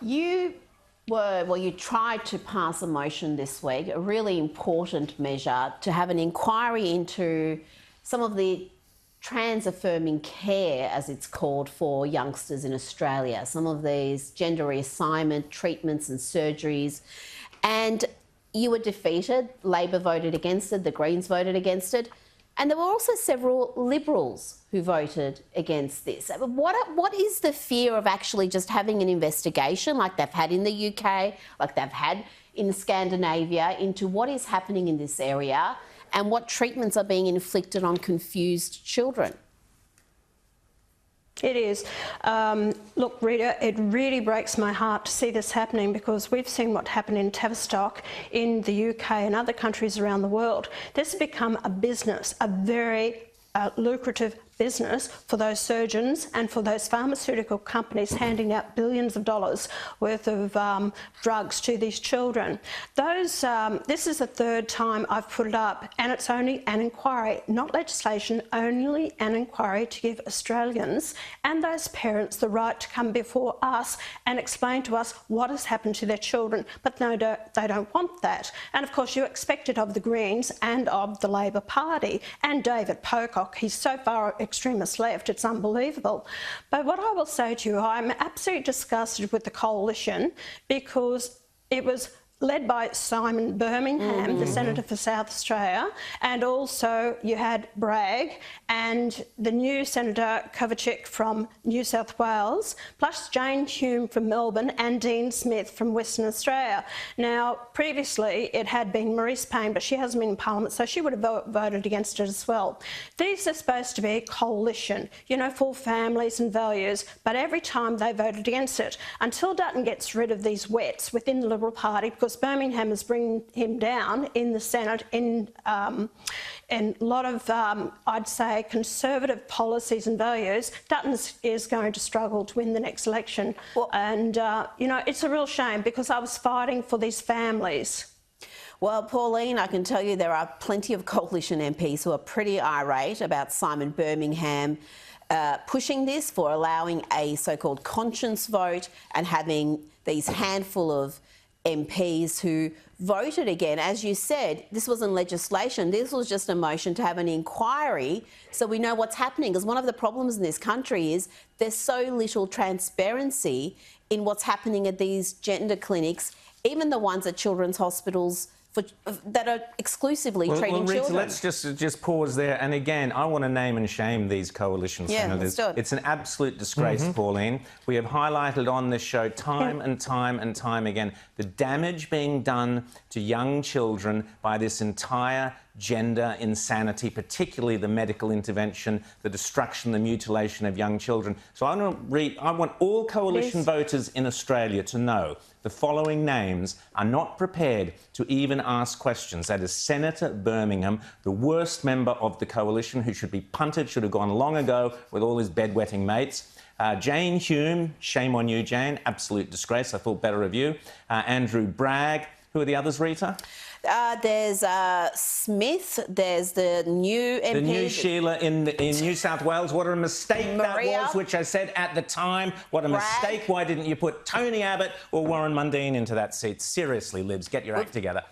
You tried to pass a motion this week, a really important measure, to have an inquiry into some of the trans-affirming care, as it's called, for youngsters in Australia. Some of these gender reassignment treatments and surgeries. And you were defeated. Labor voted against it, the Greens voted against it. And there were also several Liberals who voted against this. What is the fear of actually just having an investigation like they've had in the UK, like they've had in Scandinavia, into what is happening in this area and what treatments are being inflicted on confused children? It is. Look, Rita, it really breaks my heart to see this happening, because we've seen what happened in Tavistock in the UK and other countries around the world. This has become a business, a very lucrative business for those surgeons and for those pharmaceutical companies handing out billions of dollars worth of drugs to these children. This is the third time I've put it up, and it's only an inquiry, not legislation, only an inquiry to give Australians and those parents the right to come before us and explain to us what has happened to their children. But no, they don't want that. And of course you expect it of the Greens and of the Labor Party and David Pocock. He's so far extremist left, it's unbelievable. But what I will say to you, I'm absolutely disgusted with the coalition, because it was led by Simon Birmingham, the Senator for South Australia, and also you had Bragg and the new Senator Kovacic from New South Wales, plus Jane Hume from Melbourne and Dean Smith from Western Australia. Now, previously it had been Maurice Payne, but she hasn't been in Parliament, so she would have voted against it as well. These are supposed to be a coalition, you know, for families and values, but every time they voted against it, until Dutton gets rid of these wets within the Liberal Party, because Birmingham is bringing him down in the Senate in a lot of, I'd say, conservative policies and values. Dutton is going to struggle to win the next election. Well, and, you know, it's a real shame, because I was fighting for these families. Well, Pauline, I can tell you there are plenty of coalition MPs who are pretty irate about Simon Birmingham pushing this, for allowing a so-called conscience vote and having these handful of MPs who voted again. As you said, this wasn't legislation. This was just a motion to have an inquiry so we know what's happening. Because one of the problems in this country is there's so little transparency in what's happening at these gender clinics, even the ones at children's hospitals that are exclusively treating Rita, children. let's just pause there. And again, I want to name and shame these coalition senators. It's an absolute disgrace, Pauline. We have highlighted on this show time and time again the damage being done to young children by this entire gender insanity, particularly the medical intervention, the destruction, the mutilation of young children. So I want all coalition voters in Australia to know the following names are not prepared to even ask questions. That is Senator Birmingham, the worst member of the coalition, who should be punted, should have gone long ago with all his bedwetting mates. Jane Hume, shame on you, Jane, absolute disgrace. I thought better of you. Andrew Bragg. Who are the others, Rita? There's Smith, there's the new MP. The new Sheila in New South Wales. What a mistake that was, which I said at the time. What a mistake. Why didn't you put Tony Abbott or Warren Mundine into that seat? Seriously, Libs, get your act together.